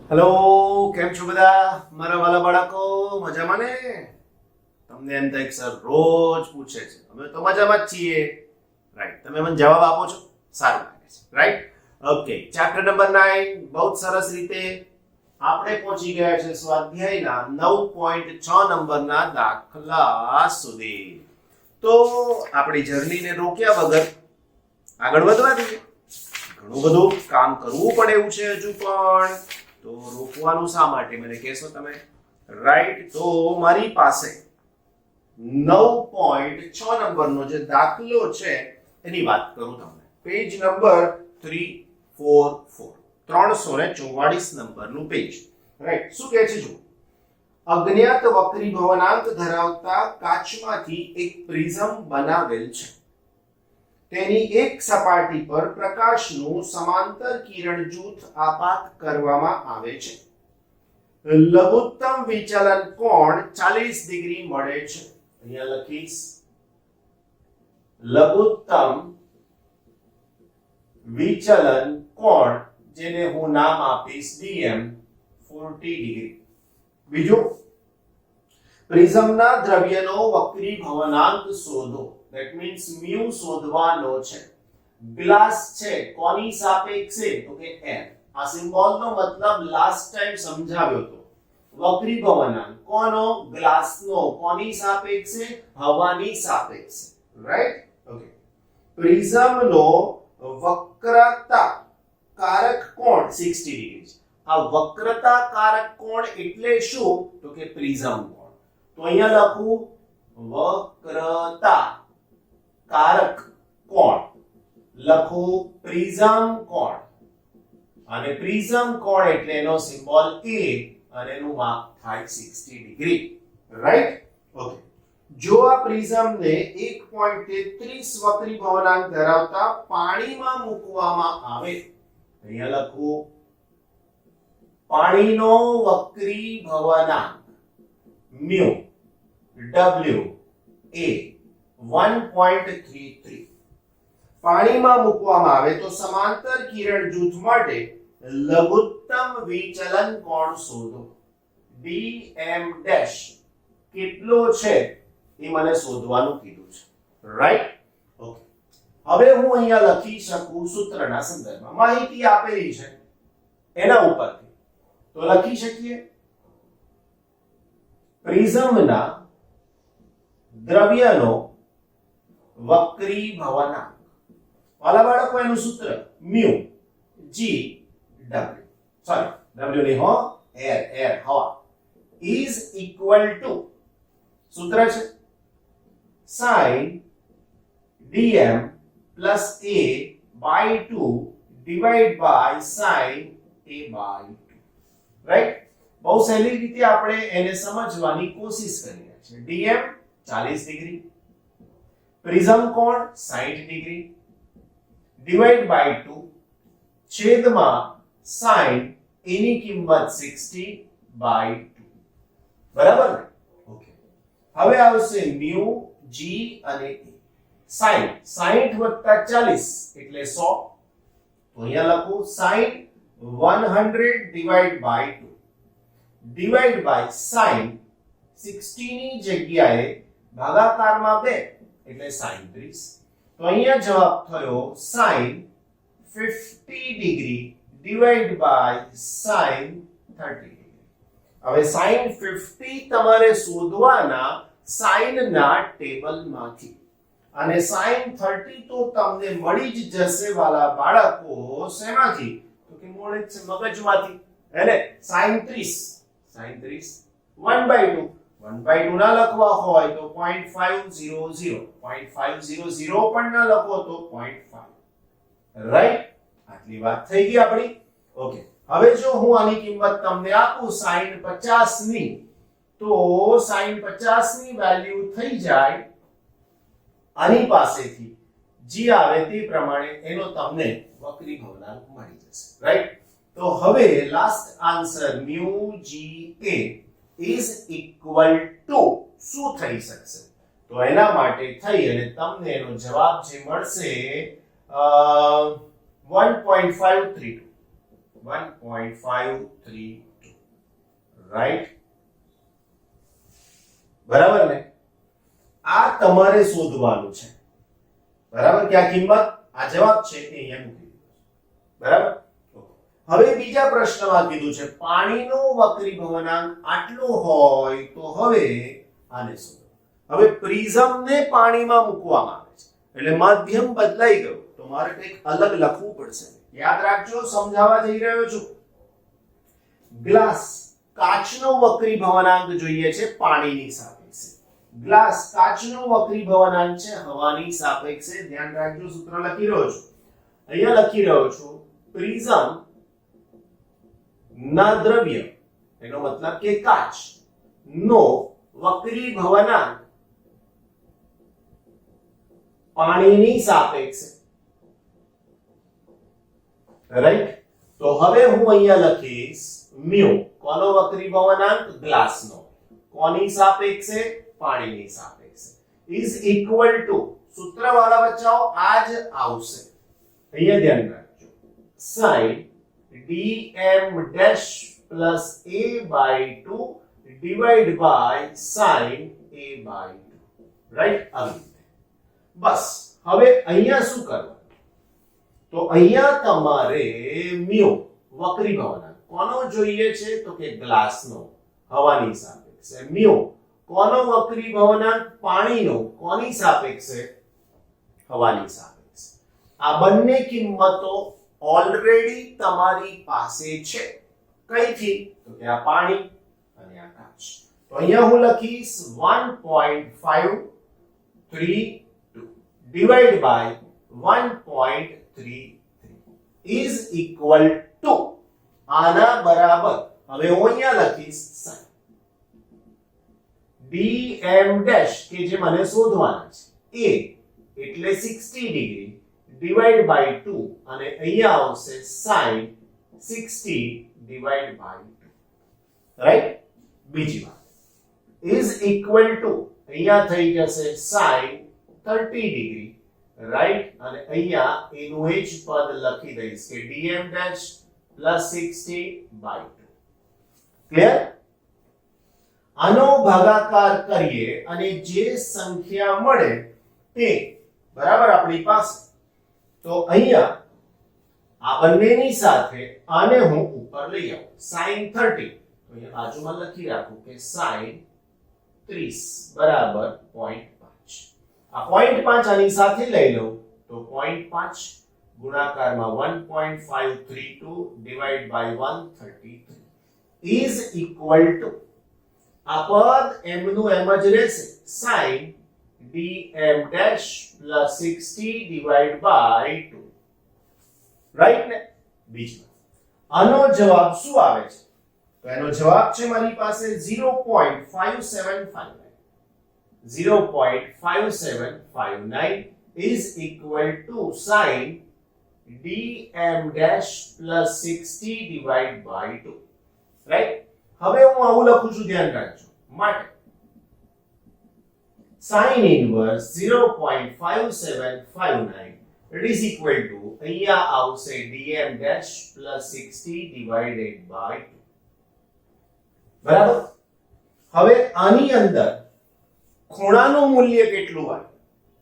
Hello, કેમ છો બધા મારા વાલા બાળકો? મજામાં ને? તમને એમ થાય સર રોજ પૂછે છે, અમે તો મજામાં જ છીએ, રાઈટ? તમે મને જવાબ આપો છો, સારું લાગે છે, રાઈટ? ઓકે, ચેપ્ટર નંબર 9 બહુ સરસ રીતે આપણે પહોંચી ગયા છે સ્વાધ્યાયના 9.6 નંબરના દાખલા સુધી. તો આપણી જર્નીને રોક્યા વગર આગળ વધવા દઈએ. ઘણું બધું કામ કરવું પડે એવું છે હજુ પણ, તો રોકવાનું શા માટે મને કહેશો તમે? રાઈટ, તો મારી પાસે 9.6 નંબરનો જે દાખલો છે એની વાત કરું તમને. પેજ નંબર 344, 344 નંબરનું પેજ. રાઈટ, શું કહે છે? જો અજ્ઞાત વક્રી ભવનાંક ધરાવતા કાચમાંથી એક પ્રિઝમ બનાવેલ છે. તેની એક સપાટી પર પ્રકાશનું સમાંતર કિરણ જૂથ આપાત કરવામાં આવે છે. લઘુત્તમ વિચલન કોણ 40 ડિગ્રી મળે છે. અહીંયા લખીશ લઘુત્તમ વિચલન કોણ, જેને હું નામ આપીશ dm, 40 ડિગ્રી. બીજું, પ્રિઝમના દ્રવ્યનો વક્રી ભવનાંક શોધો. That means mu શોધવાનો છે. ગ્લાસ છે કોની સાપેક્ષે? તો કે n. આ સિમ્બોલનો મતલબ લાસ્ટ ટાઈમ સમજાવ્યો હતો. વક્રી ભવનાંક કોનો? ગ્લાસનો. કોની સાપેક્ષે? હવાની સાપેક્ષે, રાઈટ? ઓકે. પ્રિઝમનો વક્રતા કારક કોણ 60 ડિગ્રી છે. આ વક્રતા કારક કોણ એટલે શું? તો કે પ્રિઝમ કોણ. તો અહીંયા લખું વક્રતા કારક કોણ, લખું પ્રિઝમ કોણ. અને પ્રિઝમ કોણ એટલે એનો સિમ્બોલ a અને એનું માપ થાય 60 ડિગ્રી, રાઈટ? ઓકે. જો આ પ્રિઝમને 1.33 વક્રી ભવનાંક ધરાવતા પાણીમાં મૂકવામાં આવે, અહીંયા લખું પાણીનો વક્રી ભવનાંક mu w a 1.33 પાણીમાં મૂકવામાં આવે તો સમાંતર કિરણ જૂથ માટે લઘુત્તમ વિચલન કોણ શોધો. dm ડેશ કેટલો છે એ મને શોધવાનું કીધું છે, રાઈટ? ઓકે. હવે હું અહીંયા લખી શકું સૂત્રના સંદર્ભમાં, માહિતી આપેલી છે એના ઉપરથી તો લખી શકીએ પ્રિઝમના દ્રવ્યનો વક્રી ભવનાંક. વાલા બાળકો, એનું સૂત્ર mu g w, sorry w ની હો, એર હવા, is equal to, સૂત્ર છે sin dm plus a by 2 divided by sin a by 2, right? બહુ સહેલી રીતે આપણે એને સમજવાની કોશિશ કરી રહ્યા છીએ. dm 40 ડિગ્રી, પ્રિઝમ કોણ 60 ડિગ્રી, ડિવાઇડ બાય 2, છેદમાં sin એની કિંમત 60 બાય 2, બરાબર ને? ઓકે. હવે આવશે mu g અને a. sin 60 વત્તા 40 એટલે 100, તો અહીંયા લખું sin 100 divide by 2 divide by sin 60 ની જગ્યાએ ભાગાકારમાં 2 એટલે sin 30. તો અહીંયા જવાબ થયો sin 50 degree divide by sin 30 degree. હવે sin 50 તમારે શોધવાના sin ના ટેબલમાંથી, અને sin 30 તો તમને મળી જ જશે વાલા બાળકો. શેમાંથી? તો કે મોડે છે મગજમાંથી, એટલે sin 30 1/2 ના લખવા હોય તો 0.500 પણ ના લખો તો 0.5, રાઈટ? આટલી વાત થઈ ગઈ આપણી. ઓકે. હવે જો હું આની કિંમત તમને આપું sin 50 ની, તો sin 50 ની વેલ્યુ થઈ જાય આની પાસેથી જે આવે તે પ્રમાણે એનો તમને વક્રી ભવનાંક મળી જશે, રાઈટ? તો હવે last answer mu g a is equal to શું થઈ શકશે? તો એના માટે થઈ અને તમને એનો જવાબ જે મળશે 1.532, 1.532 રાઈટ બરાબર ને આ તમારે શોધવાનું છે બરાબર કે આ કિંમત આ જવાબ છે એ અહીંયા મૂકી દીધો બરાબર હવે બીજા પ્રશ્નમાં કીધું છે પાણીનો વક્રીભવનાંક આટલો હોય તો હવે આને શોધો હવે પ્રિઝમને પાણીમાં મૂકવામાં આવે છે એટલે માધ્યમ બદલાઈ ગયું તો મારે કંઈક અલગ લખવું પડશે યાદ રાખજો સમજાવવા જઈ રહ્યો છું ગ્લાસ કાચનો વક્રીભવનાંક જોઈએ છે પાણીની સાપેક્ષે ગ્લાસ કાચનો વક્રીભવનાંક છે હવાની સાપેક્ષે ધ્યાન રાખજો સૂત્ર લખી રહ્યો છું અહીંયા લખી રહ્યો છું પ્રિઝમ ના દ્રવ્ય એનો મતલબ કે કાચ નો વક્રીભવનાંક પાણીની સાપેક્ષે રાઈટ તો હવે હું અહીંયા લખીશ મ્યુ કોનો વક્રીભવનાંક ગ્લાસનો કોની સાપેક્ષે પાણીની સાપેક્ષે ઇઝ ઇક્વલ ટુ સૂત્ર વાળા બચ્ચાઓ આ જ આવશે અહીંયા ધ્યાન રાખજો sin dm dash plus a by 2 divided by sin a by 2 right આવી રીતે બસ હવે અહીંયા શું કરવાનું તો અહીંયા તમારે મ્યુ વક્રીભવનાંક કોનો જોઈએ છે તો કે ગ્લાસનો હવાની સાપેક્ષે મ્યુ કોનો વક્રીભવનાંક પાણીનો કોની સાપેક્ષે હવાની સાપેક્ષે આ બંને કિંમતો ઓલરેડી તમારી પાસે છે કઈથી તો કે આ પાણી અને આ કાચ તો અહીંયા હું લખીશ 1.532 divided by 1.33 is equal to આના બરાબર હવે હું અહીંયા લખીશ sin dm dash કે જે મને શોધવાના છે a એટલે 60 ડિગ્રી divided by 2 અને અહીંયા આવશે sin 60 divided by 2 રાઈટ બીજી વાત is equal to અહીંયા થઈ જશે sin 30 ડિગ્રી રાઈટ અને અહીંયા એનું એ જ પદ લખી દઈશ કે dm dash plus 60 by 2 clear આનો ભાગાકાર કરીએ અને જે સંખ્યા મળે તે બરાબર આપણી પાસે તો અહીંયા આ બંનેની સાથે આને હું ઉપર લઈ આવું sin 30 તો અહીંયા બાજુમાં લખી રાખું કે sin 30 બરાબર 0.5 આ 0.5 આની સાથે લઈ લઉં તો 0.5 ગુણાકારમાં 1.532 divided by 133 is equal to આ પદ એમનું એમ જ રહેશે sin dm dash plus 60 divided by 2 right ને બીજું આનો જવાબ શું આવે છે તો એનો જવાબ છે મારી પાસે 0.5759 0.5759 is equal to sin dm dash plus 60 divided by 2 right હવે હું આવું લખું છું ધ્યાન રાખજો માટે sin inverse 0.5759 it is equal to અહીંયા આવશે dm dash plus 60 divided by 2 બરાબર હવે આની અંદર ખૂણાનું મૂલ્ય કેટલું હોય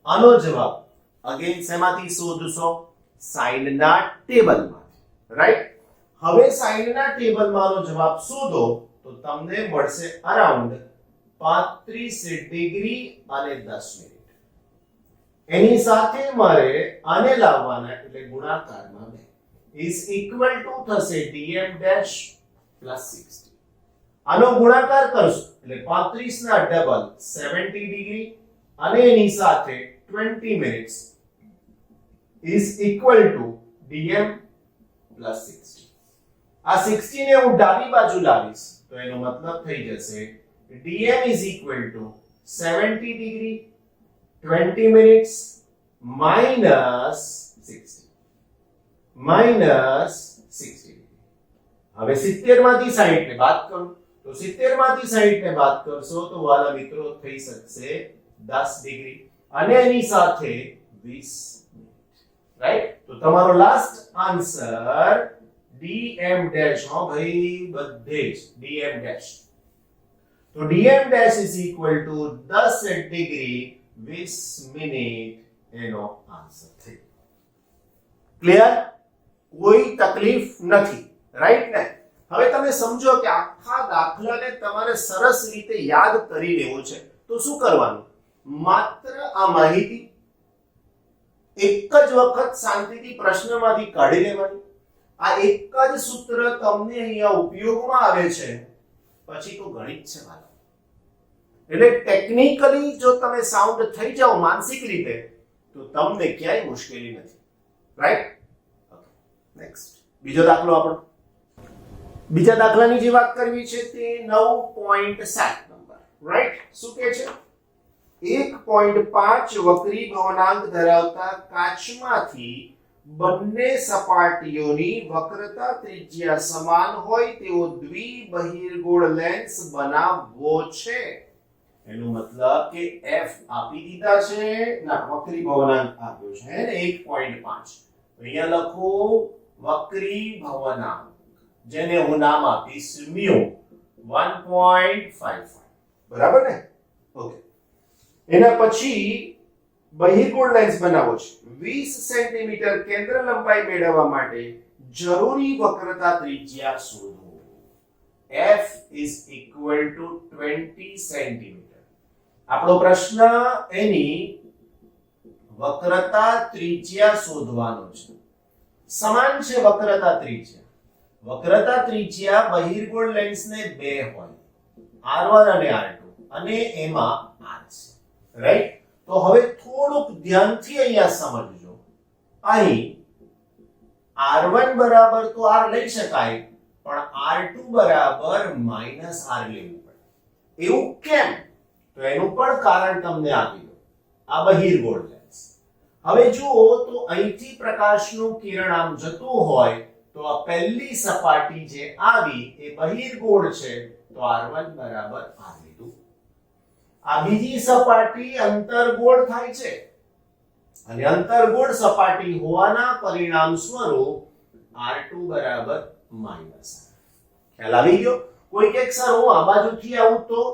આનો જવાબ અગેન શેમાંથી શોધશો sin ના ટેબલમાંથી રાઈટ હવે sin ના ટેબલમાંનો જવાબ શોધો તો તમને મળશે અરાઉન્ડ 35 ડિગ્રી અને 10 મિનિટ એની સાથે મારે આને લાવવાના એટલે ગુણાકારમાં 2 is equal to થશે dm dash plus 60 આનો ગુણાકાર કરશો એટલે 35 ના ડબલ 70 ડિગ્રી અને એની સાથે 20 minutes is equal to dm plus 60 આ 60 ને હું ડાબી બાજુ લાવીશ તો એનો મતલબ થઈ જશે dm is equal to 70 degree 20 minutes minus 60 હવે 70 માંથી 60 ને બાદ કરો તો 70 માંથી 60 ને બાદ કરશો તો વાલા મિત્રો થઈ શકશે 10 ડિગ્રી અને એની સાથે 20 મિનિટ રાઈટ તો તમારો લાસ્ટ આન્સર dm ડેશ હો ભાઈ બધે જ dm ડેશ તો dm dash is equal to 10 degree 20 minute એનો આન્સર થઈ ક્લિયર કોઈ તકલીફ નથી રાઈટ ને હવે તમે સમજો કે આખા દાખલાને તમારે સરસ રીતે યાદ કરી લેવો છે તો શું કરવાનું માત્ર આ માહિતી એક જ વખત શાંતિથી પ્રશ્નમાંથી કાઢી લેવાની આ એક જ સૂત્ર તમને અહીંયા ઉપયોગમાં આવે છે પછી તો ગણિત છે વાલા એટલે ટેકનિકલી જો તમે સાઉન્ડ થઈ જાઓ માનસિક રીતે તો તમને ક્યાંય મુશ્કેલી નથી રાઈટ ઓકે નેક્સ્ટ બીજો દાખલો આપણો બીજા દાખલાની જે વાત કરવી છે તે 9.7 નંબર રાઈટ શું કહે છે 1.5 વક્રી ભવનાંક ધરાવતા કાચમાંથી બંને સપાટીઓની વક્રતા ત્રિજ્યા સમાન હોય તેવો દ્વિબહિર્ગોળ લેન્સ બનાવવો છે એનો મતલબ કે f આપી દીધા છે ના વક્રી ભવનાંક આપ્યો છે ને 1.5 અહીંયા લખો વક્રી ભવનાંક જેને હું નામ આપીશ mu 1.55 બરાબર ને ઓકે એના પછી બહિર્ગોળ લેન્સ બનાવવો છે 20 સેન્ટીમીટર કેન્દ્ર લંબાઈ મેળવવા માટે જરૂરી વક્રતા ત્રિજ્યા શોધો f is equal to 20 centimetre આપણો પ્રશ્ન એની વક્રતા ત્રિજ્યા શોધવાનો છે સમાન છે વક્રતા ત્રિજ્યા બહિર્ગોળ લેન્સને બે હોય r1 અને r2 અને એમાં r છે રાઈટ તો હવે થોડુંક ધ્યાનથી અહીંયા સમજજો અહીં r1 બરાબર તો r લઈ શકાય પણ r2 બરાબર -r લેવું પડે એવું કેમ તો એનું પણ કારણ તમને આપી દઉં આ બહિર્ગોળ લેન્સ હવે જુઓ તો અહીંથી પ્રકાશનું કિરણ આમ જતું હોય તો આ પહેલી સપાટી જે આવી એ બહિર્ગોળ છે તો r1 બરાબર r લીધું આ બીજી સપાટી અંતર્ગોળ થાય છે અને અંતર્ગોળ સપાટી હોવાના પરિણામ સ્વરૂપ r2 બરાબર માઈનસ ખ્યાલ આવી ગયો કોઈ એક સર હું આ બાજુથી આવું તો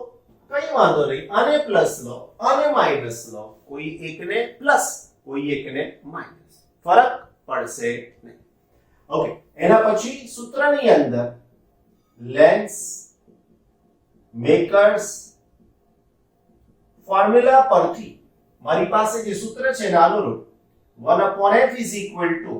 કઈ વાંધો નહીં આને પ્લસ લો અને માઈનસ લો કોઈ એકને પ્લસ કોઈ એકને માઈનસ ફરક પડશે નહીં ઓકે એના પછી સૂત્રની અંદર લેન્સ મેકર્સ ફોર્મ્યુલા પરથી મારી પાસે જે સૂત્ર છે ને અનુરૂપ 1/f is equal to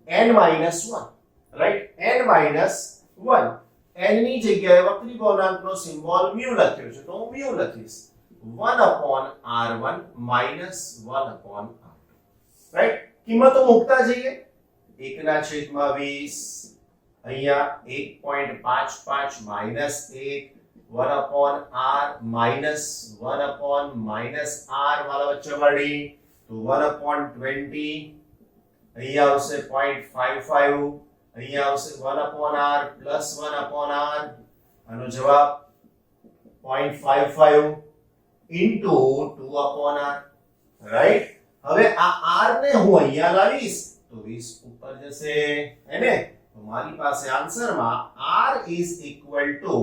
n minus 1 right n minus 1 n ની જગ્યાએ વક્રી ભવનાંકનો સિમ્બોલ mu લખ્યો છે તો હું mu લખીશ 1/r1 minus 1/r2 રાઈટ કિંમતો મૂકતા જઈએ 1/20 અહીંયા 1.55 minus 1 1/r minus 1/r વાળા વચ્ચે મળી તો 1/20 અહીંયા આવશે 0.55 અહીંયા આવશે 1/r plus 1/r આનો જવાબ 0.55 into 2/r રાઈટ હવે આ r ને હું અહીંયા લાવીશ તો 20 ઉપર જશે હેને તો મારી પાસે આન્સરમાં r is equal to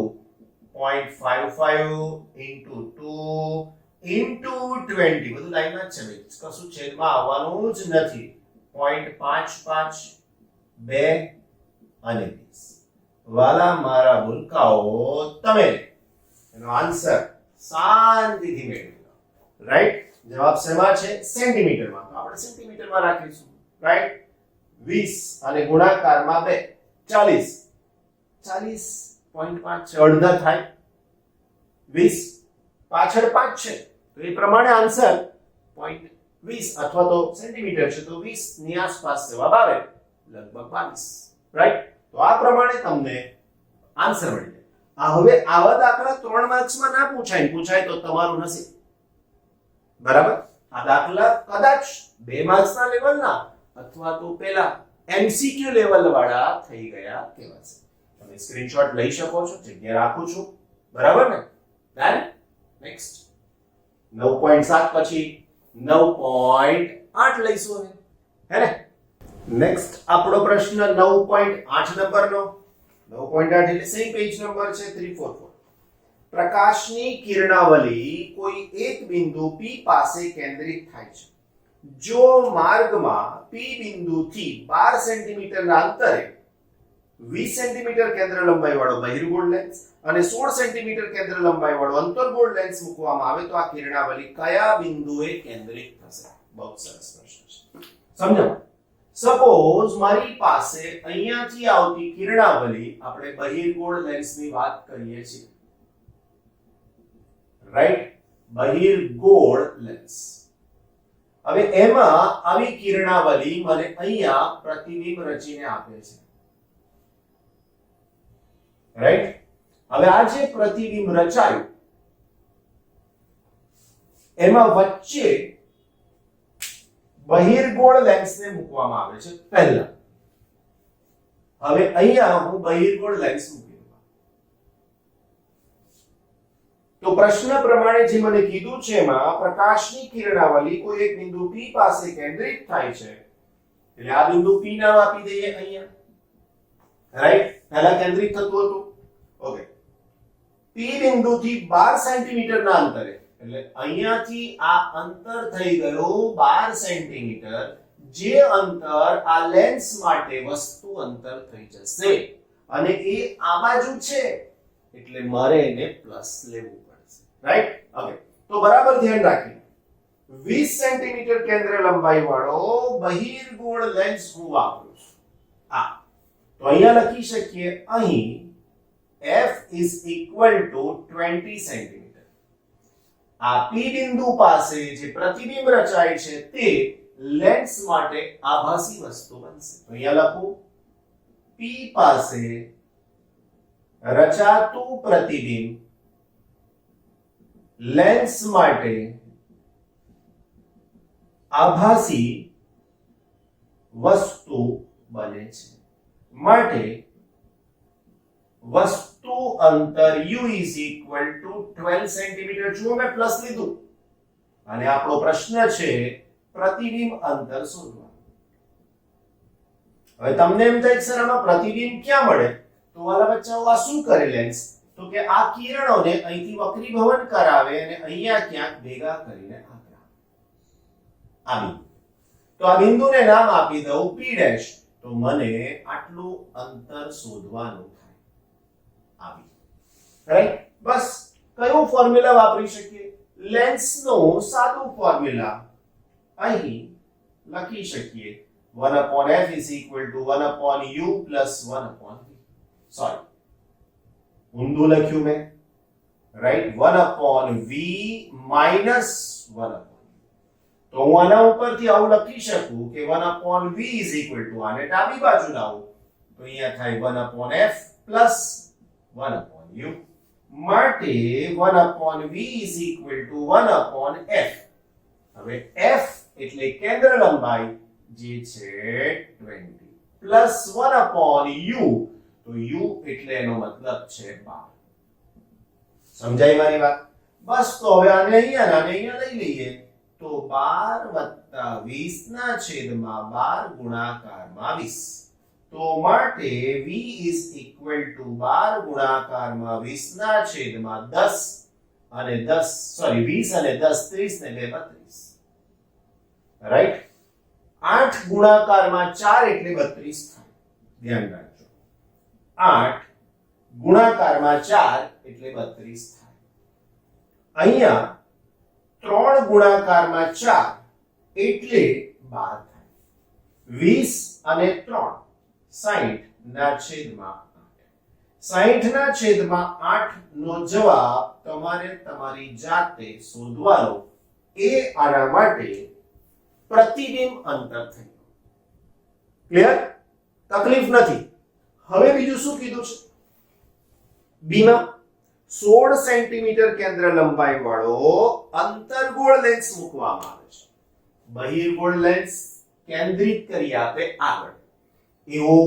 0.55 into 2 into 20 બધું લાઈનમાં જ છે ભાઈ કશું છેદમાં આવવાનું જ નથી 0.55 2 અને 20 વાલા મારા ભૂલકાઓ તમે એનો આન્સર શાંતિથી મેળવી લો રાઈટ જવાબ શેમાં છે સેન્ટીમીટરમાં તો આપણે સેન્ટીમીટરમાં રાખીશું રાઈટ 20 અને ગુણાકારમાં 2 40 0.5 અડધા થાય 20 પાછળ 5 છે તો એ પ્રમાણે આન્સર 0.20 અથવા તો સેન્ટીમીટર છે તો 20 ની આસપાસ જવાબ આવે લગભગ 22 રાઈટ તો આ પ્રમાણે તમને આન્સર મળી જાય આ હવે આવા દાખલા 3 માર્ક્સમાં ના પૂછાય તો તમારું નસીબ બરાબર આ દાખલા કદાચ 2 માર્ક્સના લેવલના અથવા તો પેલા એમસીક્યુ લેવલ વાળા થઈ ગયા કહેવાશે તમે સ્ક્રીનશોટ લઈ શકો છો જગ્યા રાખું છું બરાબર ને ધેન નેક્સ્ટ 9.7 પછી 9.8 લઈશું હે ને નેક્સ્ટ આપણો પ્રશ્ન 9.8 નંબરનો 9.8 એટલે સેમ પેજ નંબર છે 344. પ્રકાશની કિરણાવલી કોઈ એક બિંદુ P પાસે કેન્દ્રિત થાય છે. જો માર્ગમાં P બિંદુથી 12 સેન્ટીમીટરના અંતરે 20 સેન્ટીમીટર કેન્દ્ર લંબાઈ વાળો બહિર્ગોળ લેન્સ અને 16 સેન્ટીમીટર કેન્દ્ર લંબાઈ વાળો અંતર્ગોળ લેન્સ મૂકવામાં આવે તો આ કિરણાવલી કયા બિંદુએ કેન્દ્રિત થશે? બહુ સરસ પ્રશ્ન છે, સમજો. સપોઝ મારી પાસે અહીંયાથી આવતી કિરણાવલી, આપણે બહિર્ગોળ લેન્સની વાત કરીએ છીએ, રાઈટ? બહિર્ગોળ લેન્સ. હવે એમાં આવી કિરણાવલી મને અહીંયા પ્રતિબિંબ રચીને આપે છે, રાઈટ? હવે આ જે પ્રતિબિંબ રચાયું એમાં વચ્ચે બહિર્ગોળ લેન્સને મૂકવામાં આવે છે પહેલા. હવે અહીંયા હું બહિર્ગોળ લેન્સ મૂકી દઉં. તો પ્રશ્ન પ્રમાણે જે મને કીધું છે એમાં પ્રકાશની કિરણાવલી કોઈ એક બિંદુ P પાસે કેન્દ્રિત થાય છે, એટલે આ બિંદુ P નામ આપી દઈએ અહીંયા, રાઈટ? પહેલા કેન્દ્રિત થતું હતું. ઓકે. P બિંદુથી 12 સેન્ટીમીટરના અંતરે, એટલે અહીંયાથી આ અંતર થઈ ગયું 12 સેન્ટીમીટર, જે અંતર આ લેન્સ માટે વસ્તુ અંતર થઈ જશે અને એ આ બાજુ છે એટલે મારે એને પ્લસ લેવું પડશે, રાઈટ? ઓકે. તો બરાબર ધ્યાન રાખીએ, 20 સેન્ટીમીટર કેન્દ્ર લંબાઈ વાળો બહિર્ગોળ લેન્સ હું વાપરું છું. તો અહીંયા લખી શકીએ, અહીં f is equal to 20 centimetre. આ P બિંદુ પાસે જે પ્રતિબિંબ રચાય છે તે લેન્સ માટે આભાસી વસ્તુ બનશે. તો અહીંયા લખું, P પાસે રચાતું પ્રતિબિંબ લેન્સ માટે આભાસી વસ્તુ બને છે. માટે વસ્તુ અંતર u is equal to 12 centimetre. જુઓ, મેં પ્લસ લીધું અને આપણો પ્રશ્ન છે પ્રતિબિંબ અંતર શોધવાનું. હવે તમને એમ થાય સર આમાં પ્રતિબિંબ ક્યાં મળે? તો વાલા બચ્ચાઓ, આ શું કરે લેન્સ? તો કે આ કિરણોને અહીંથી વક્રીભવન કરાવે અને અહીંયા ક્યાંક ભેગા કરીને આ બિંદુ. તો આ બિંદુને નામ આપી દઉં P'. તો મને આટલું અંતર શોધવાનું થાય. આવી, રાઈટ? બસ કયું ફોર્મ્યુલા વાપરી શકીએ? લેન્સનું સાદું ફોર્મ્યુલા અહીં લખી શકીએ, 1/f is equal to 1/u plus 1/v. Sorry, ઊંધું લખ્યું મેં, રાઈટ? 1/v minus 1/u. તો હું આના ઉપરથી આવું લખી શકું કે 1/v is equal to, આને ડાબી બાજુ લાવું તો અહીંયા થાય 1/f plus 1/u. માટે 1/v is equal to 1/f. હવે f એટલે કેન્દ્ર લંબાઈ જે છે 20 plus 1/u, તો u એટલે એનો મતલબ છે 12. સમજાઈ મારી વાત? બસ તો હવે આને અહીંયા લઈ લઈએ, તો 12 + 20 ના છેદમાં 12 ગુણાકારમાં 20. તો માટે v is equal to 12 ગુણાકારમાં 20 ના છેદમાં 10 અને 10 સોરી 20 અને 10 30 ને 2 32, રાઈટ? 8 ગુણાકારમાં 4 એટલે 32 થાય. ધ્યાન રાખજો, 8 ગુણાકારમાં 4 એટલે 32 થાય. અહીંયા 3 ગુણાકારમાં 4 એટલે 12 થાય. 20 અને 3 60 ના છેદમાં 8. 60 ના છેદમાં 8 નો જવાબ તમારે તમારી જાતે શોધવાનો. એ આના માટે પ્રતિબિંબ અંતર થયું. ક્લિયર? તકલીફ નથી. હવે બીજું શું કીધું છે? બીમાં 16 સેન્ટીમીટર કેન્દ્ર લંબાઈ વાળો અંતર્ગોળ લેન્સ મૂકવામાં આવે છે. બહિર્ગોળ લેન્સ કેન્દ્રિત કરી આપે આગળ, એવો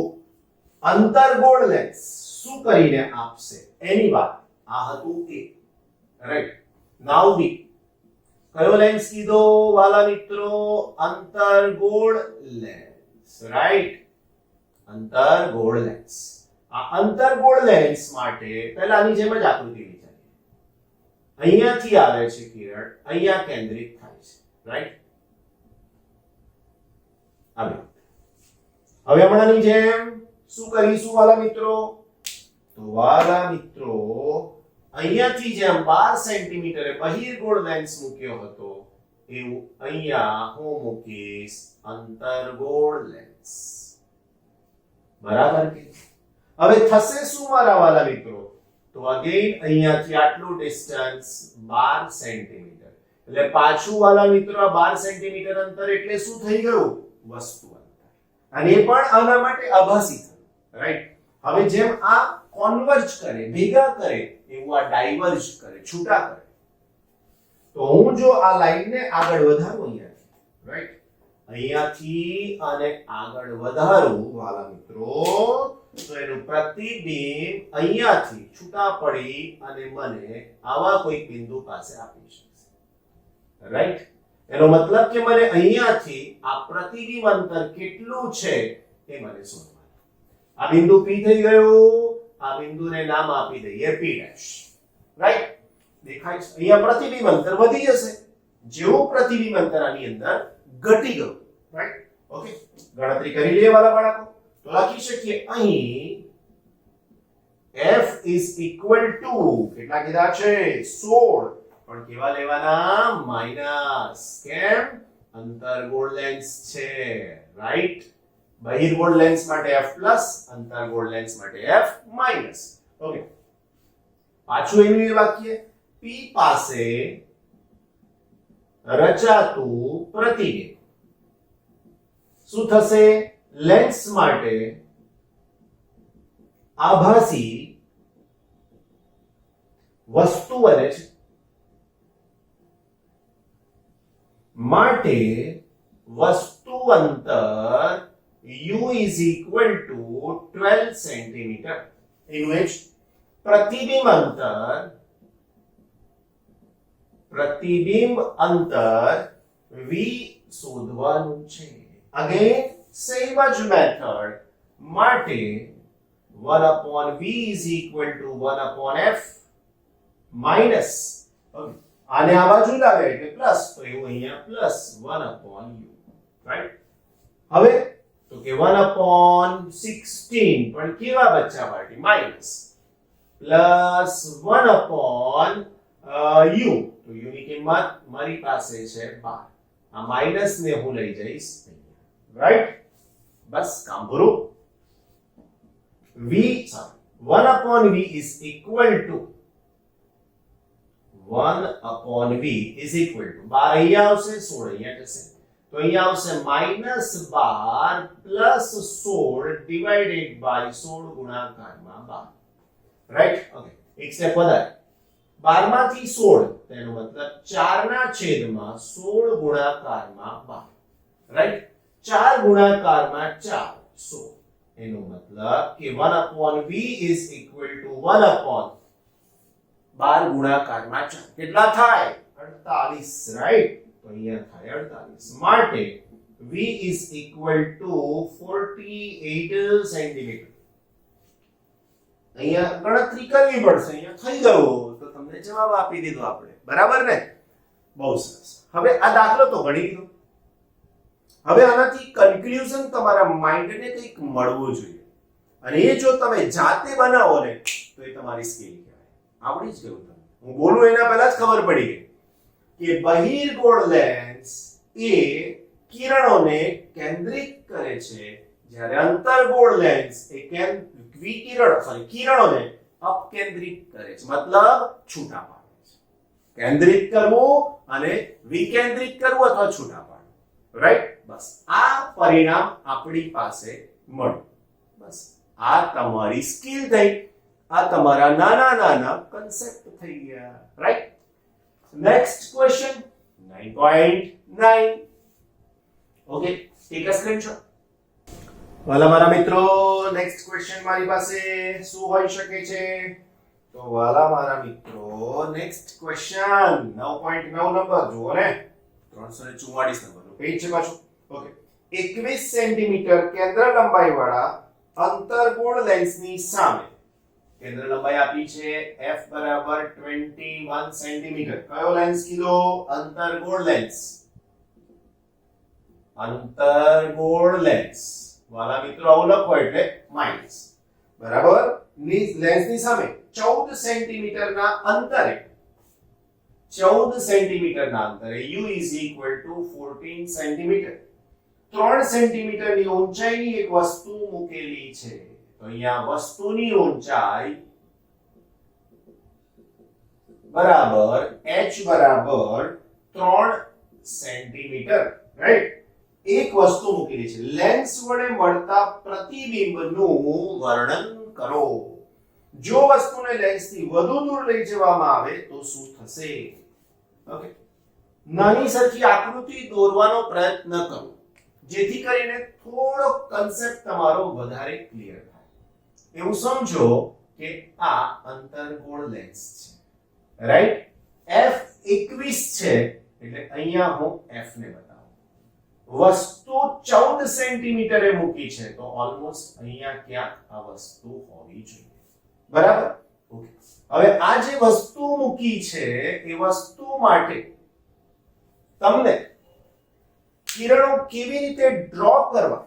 અંતર્ગોળ લેન્સ શું કરીને આપશે એની વાત. આ હતું એ, રાઈટ? નાઉ બી કયો લેન્સ કીધો વાલા મિત્રો? અંતર્ગોળ લેન્સ. રાઈટ, અંતર્ગોળ લેન્સ. આ અંતર્ગોળ લેન્સ માટે પહેલાની જેમ જ આકૃતિ વિચારીએ. અહીંયાથી આવે છે કિરણ, અહીંયા કેન્દ્રિત થાય છે, રાઈટ. હવે હમણાંની જેમ શું કરીશું વાલા મિત્રો? તો વાલા મિત્રો અહીંયાથી જેમ 12 સેન્ટીમીટરે બહિર્ગોળ લેન્સ મૂક્યો હતો એવું અહીંયા હું મૂકીશ અંતર્ગોળ લેન્સ. બરાબર કે? હવે થશે શું મારા વાલા મિત્રો? તો અગેન અહીંયાથી આટલું ડિસ્ટન્સ 12 સેન્ટીમીટર. એટલે પાછું વાલા મિત્રો આ 12 સેન્ટીમીટર અંતર એટલે શું થઈ ગયું? વસ્તુ અંતર. અને એ પણ આના માટે આભાસી થયું, રાઈટ. હવે જેમ આ કોન્વર્જ કરે, ભેગા કરે, એવું આ ડાયવર્જ કરે, છૂટા કરે. તો હું જો આ લાઈનને આગળ વધારું અહીંયાથી, રાઈટ, અહીંયાથી અને આગળ વધારું વાલા મિત્રો, તો એનું પ્રતિબિંબ અહીંયાથી છૂટા પડી અને મને આવા કોઈ બિંદુ પાસે આપી શકશે, રાઈટ. એનો મતલબ કે મને અહીંયાથી આ પ્રતિબિંબ અંતર કેટલું છે એ મને શોધવાનું. આ બિંદુ P થઈ ગયું. આ બિંદુને નામ આપી દઈએ P', રાઈટ. દેખાય છે અહીંયા પ્રતિબિંબ અંતર વધી જશે જેવું પ્રતિબિંબ અંતર આની અંદર ઘટી ગયું, રાઈટ. ઓકે, ગણતરી કરી લઈએ વાલા બાળકો. તો લખી શકીએ અહીં F is equal to કેટલા કીધા છે? 16. પણ કેવા લેવાના? માઈનસ. કેમ? અંતર્ગોળ લેન્સ છે, રાઈટ. બહિર્ગોળ લેન્સ માટે F પ્લસ, અંતર્ગોળ લેન્સ માટે F માઈનસ. ઓકે, પાછું એનું એ વાક્ય P પાસે રચાતું પ્રતિબિંબ શું થશે? લેન્સ માટે આભાસી વસ્તુ બને છે માટે વસ્તુ અંતર u is equal to 12 centimetre. in which પ્રતિબિંબ અંતર v શોધવાનું છે. અગેન સેમ જ મેથડ માટે 1 upon v is equal to 1 upon f minus. આને આ બાજુ લાવે એટલે પ્લસ, તો એવું અહીંયા પ્લસ 1 upon u, રાઈટ. હવે તો કે 1 upon 16 પણ કેવા બચ્ચા party? Minus. Plus 1 upon u, તો u ની કિંમત મારી પાસે છે 12. આ માઈનસ ને હું લઈ જઈશ અહીંયા, રાઈટ. બસ કામ પૂરું. 1 upon v is equal to 1 upon v is equal to 12 અહીંયા આવશે, 16 અહીંયા થશે. તો અહીંયા આવશે -12 પ્લસ 16 ડિવાઇડેડ બાય 16 ગુણાકારમાં 12, રાઈટ. ઓકે, એક સ્ટેપ વધારે. 12 માંથી 16 તેનો મતલબ 4 ના છેદમાં 16 ગુણાકારમાં 12, રાઈટ. 4 ગુણાકારમાં 4 16. એનો મતલબ કે 1 upon v is equal to 1 upon 12 ગુણાકારમાં 4 કેટલા થાય? 48, રાઈટ. તો અહીંયા થાય 48. માટે v is equal to 48 centimetre. અહીંયા ગણતરી કરવી પડશે. અહીંયા થઈ ગયું તો તમને જવાબ આપી દીધો આપણે, બરાબર ને? બહુ સરસ. હવે આ દાખલો તો ગણી લીધો. હવે આનાથી કન્ક્લુઝન તમારા માઇન્ડને કંઈક મળવું જોઈએ. અને એ જો તમે જાતે બનાવો ને તો એ તમારી સ્કિલ કહેવાય. આવડી જ ગયું તમને. હું બોલું એના પહેલા જ ખબર પડી ગઈ કે બહિર્ગોળ લેન્સ એ કિરણોને કેન્દ્રિત કરે છે, જ્યારે અંતર્ગોળ લેન્સ એ કિરણોને અપકેન્દ્રિત કરે છે, મતલબ છૂટા પાડે છે. કેન્દ્રિત કરવું અને વિકેન્દ્રિત કરવું અથવા છૂટા પાડવું, રાઈટ. બસ આ પરિણામ આપણી પાસે મળ્યું. બસ આ તમારી સ્કિલ થઈ. આ તમારા નાના નાના કન્સેપ્ટ થઈ ગયા, right. Next question 9.9. Okay, take a screenshot. વાલા મારા મિત્રો, નેક્સ્ટ ક્વેશ્ચન મારી પાસે શું હોઈ શકે છે? તો વાલા મારા મિત્રો, નેક્સ્ટ ક્વેશ્ચન 9.9 નંબર જુઓ ને, 344 નંબરનું પેજ છે પાછું. ઓકે, 21 સેન્ટીમીટર કેન્દ્ર લંબાઈ વાળા અંતર્ગોળ લેન્સની સામે કેન્દ્ર લંબાઈ આપી છે f બરાબર 21 સેન્ટીમીટર. કયો લેન્સ કીધો? અંતર્ગોળ લેન્સ. અંતર્ગોળ લેન્સ વાલા મિત્રો આવું લખો એટલે માઈનસ બરાબર. લેન્સની સામે 14 સેન્ટીમીટરના અંતરે 14 સેન્ટીમીટરના અંતરે u is equal to 14 centimetre 3 સેન્ટીમીટરની ઊંચાઈની એક વસ્તુ મૂકેલી છે. તો અહીંયા વસ્તુની ઊંચાઈ બરાબર h બરાબર 3 સેન્ટીમીટર, રાઈટ? એક વસ્તુ મૂકેલી છે. લેન્સ વડે મળતા પ્રતિબિંબનું વર્ણન કરો. જો વસ્તુને લેન્સથી વધુ દૂર લઈ જવામાં આવે તો શું થશે? ઓકે, નાની સરખી આકૃતિ દોરવાનો પ્રયત્ન કરો જેથી કરીને થોડો કન્સેપ્ટ તમારો વધારે ક્લિયર થાય. એવું સમજો કે આ અંતર્ગોળ લેન્સ છે, રાઈટ? f 21 છે એટલે અહીંયા હું f ને બતાવું. વસ્તુ 14 સેન્ટીમીટરે મૂકી છે તો ઓલમોસ્ટ અહીંયા ક્યાંક આ વસ્તુ હોવી જોઈએ, બરાબર? ઓકે, હવે આ જે વસ્તુ મૂકી છે એ વસ્તુ માટે તમને કિરણો કેવી રીતે ડ્રો કરવા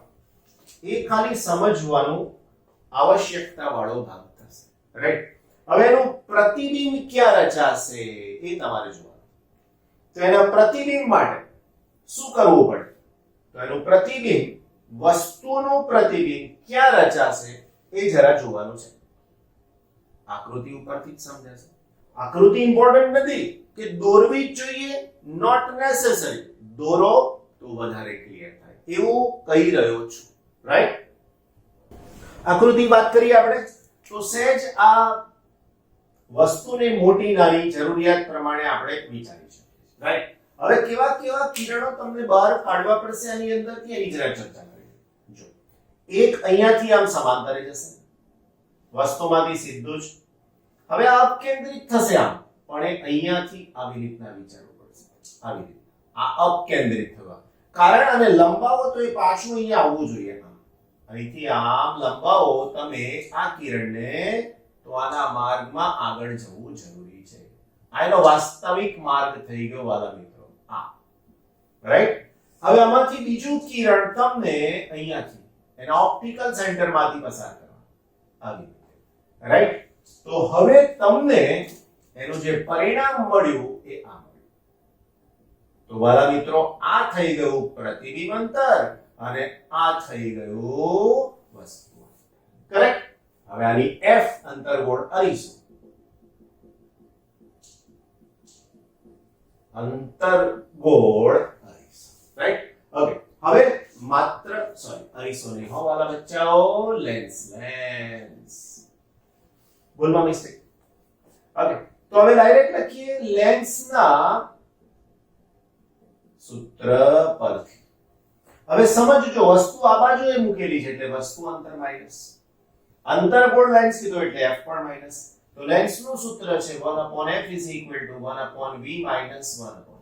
એ ખાલી સમજવાનું આવશ્યકતા વાળો ભાગ થશે, રાઈટ? હવે એનું પ્રતિબિંબ ક્યાં રચાશે એ તમારે જોવાનું. તો એના પ્રતિબિંબ માટે શું કરવું પડે? તો એનું પ્રતિબિંબ, વસ્તુનું પ્રતિબિંબ ક્યાં રચાશે એ જરા જોવાનું છે. આકૃતિ ઉપરથી જ સમજાશે. આકૃતિ ઇમ્પોર્ટન્ટ નથી કે દોરવી જ જોઈએ, નોટ નેસેસરી. દોરો તો વધારે ક્લિયર થાય એવું કહી રહ્યો છું, રાઈટ? આકૃતિ વાત કરીએ આપણે તો સહેજ આ વસ્તુને મોટી નાની જરૂરિયાત પ્રમાણે આપણે વિચારી શકીએ, રાઈટ? હવે કેવા કેવા કિરણો તમને બહાર કાઢવા પડશે આની અંદરથી એની જરા ચર્ચા કરીએ. જો એક અહીંયાથી આમ સમાંતરે જશે વસ્તુમાંથી સીધું જ. હવે આ અપકેન્દ્રિત થશે આમ, પણ એ અહીંયાથી આવી રીતના વિચારવું પડશે. આવી રીતે આ અપકેન્દ્રિત થવા કારણ અને લંબાવો તો એ પાછું અહીંયા આવવું જોઈએ. અહીંથી આમ લંબાવો તમે આ કિરણને તો આના માર્ગમાં આગળ જવું જરૂરી છે. આ એનો વાસ્તવિક માર્ગ થઈ ગયો વાલા મિત્રો, આ, રાઈટ? હવે આમાંથી બીજું કિરણ તમને અહીંયાથી એના ઓપ્ટિકલ સેન્ટરમાંથી પસાર કરવા આવી રીતે, રાઈટ? તો હવે તમને એનું જે પરિણામ મળ્યું એ આ મળ્યું. તો વાલા મિત્રો આ થઈ ગયું પ્રતિબિંબ અંતર અને આ થઈ ગયું વસ્તુ, કરેક્ટ? હવે આની f અંતર્ગોળ અરીસો, અંતર્ગોળ અરીસો, રાઈટ? ઓકે, હવે માત્ર અરીસો નહીં હો વાલા બચ્ચાઓ, લેન્સ. બોલમાં મિસ્ટેક. ઓકે, તો હવે ડાયરેક્ટ લખીએ લેન્સના સૂત્ર પરથી. હવે સમજજો, વસ્તુ આ બાજુએ મૂકેલી છે એટલે વસ્તુ અંતર માઈનસ, અંતર્ગોળ લેન્સ કીધો એટલે f પણ માઈનસ. તો લેન્સનું સૂત્ર છે 1/f = 1/v - 1/u.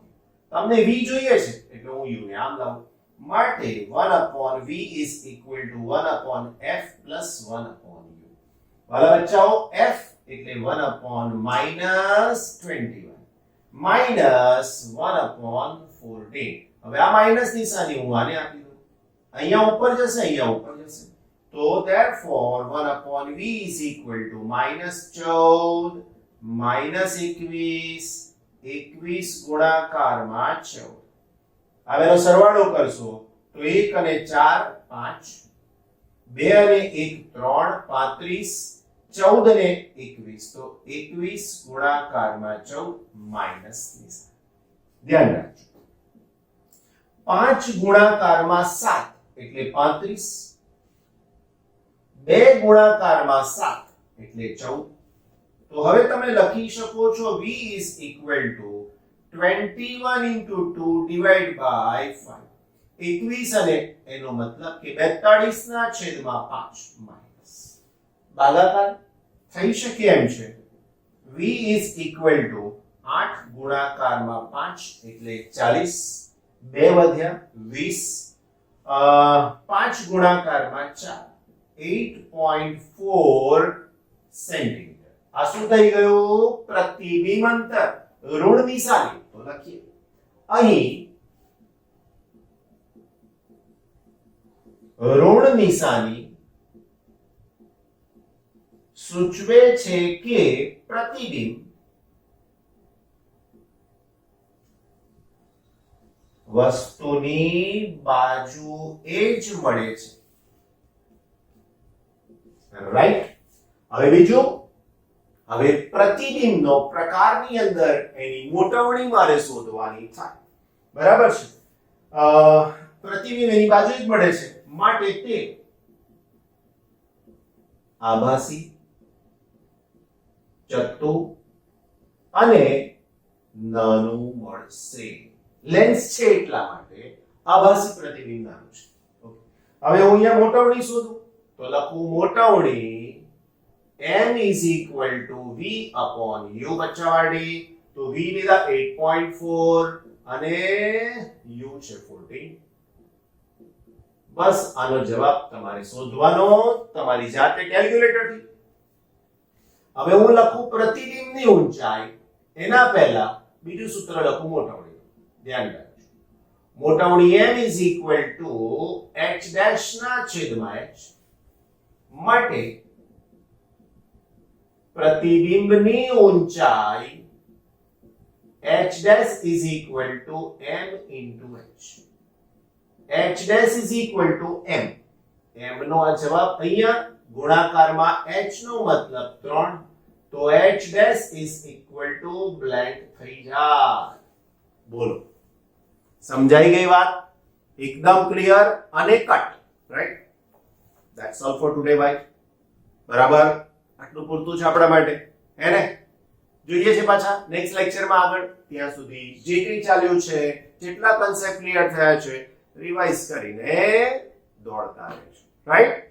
તમને v જોઈએ છે એટલે હું u ને આમ લાવું. માટે 1/v = 1/f + 1/u. વાલા બચ્ચાઓ f એટલે 1/-21 -1/14. હવે આ માઈનસ નિશાની હું આને આપી દઉં, અહીંયા ઉપર જશે, અહીંયા ઉપર જશે. તો therefore 1/v = -14 -21 21 ગુણાકારમાં 14. હવે એનો સરવાળો કરશો તો 1 અને 4 5, 2 અને 1 3 35, 14 અને 21 તો 21 ગુણાકારમાં 14 માઈનસ નિશાની. ધ્યાન રાખજો. 5 ગુણાકારમાં 7 એટલે 35, 2 ગુણાકારમાં 7 એટલે 14. તો હવે તમે લખી શકો છો v = 21 * 2 / 5. 21 અને એનો મતલબ કે 42 ના છેદમાં 5 માઈનસ ભાગાકાર થઈ શકે એમ છે. v = 8 ગુણાકારમાં 5 એટલે 40, 2 વધ્યા 20 5 ગુણાકારમાં 4 8.4 સેન્ટીમીટર. આ શું થઈ ગયું? પ્રતિબિંબ અંતર ઋણ દિશાની. તો લખીએ અહીં ઋણ નિશાની સૂચવે છે કે પ્રતિબિંબ વસ્તુની બાજુએ જ મળે છે. રાઈટ. હવે બીજું, હવે પ્રતિબિંબનો પ્રકારની અંદર એની મોટવણી મારે શોધવાની થાય. બરાબર છે? પ્રતિબિંબ એની બાજુ જ મળે છે માટે તે આભાસી, ચત્તુ અને નાનું મળશે. લેન્સ છે એટલા માટે આભાસી પ્રતિબિંબ નાનું છે. હવે હું અહીંયા મોટવણી શોધું તો લખું મોટવણી m is equal to v upon u. બચ્ચાવાડી તો v લીધા 8.4 અને u છે 14. બસ આનો જવાબ તમારે શોધવાનો તમારી જાતે કેલ્ક્યુલેટરથી. હવે હું લખું પ્રતિબિંબની ઊંચાઈ, એના પહેલા બીજું સૂત્ર લખું મોટવણી. ધ્યાન રાખજો. મોટવણી m is equal to h dash ના છેદમાં h માટે પ્રતિબિંબની ઊંચાઈ h dash is equal to m into h. h dash is equal to m. m નો આ જવાબ અહીંયા ગુણાકારમાં h નો મતલબ 3 તો h dash is equal to blank થઈ જાય. બોલો, સમજાઈ ગઈ વાત? એકદમ ક્લિયર અને cut. Right? That's all four today ભાઈ. બરાબર, આટલું પૂરતું છે આપણા માટે, હે ને? જોઈએ છે પાછા નેક્સ્ટ લેક્ચરમાં આગળ. ત્યાં સુધી જે કંઈ ચાલ્યું છે, જેટલા કન્સેપ્ટ ક્લિયર થયા છે, રિવાઇઝ કરીને દોડતા રહેજો. રાઈટ?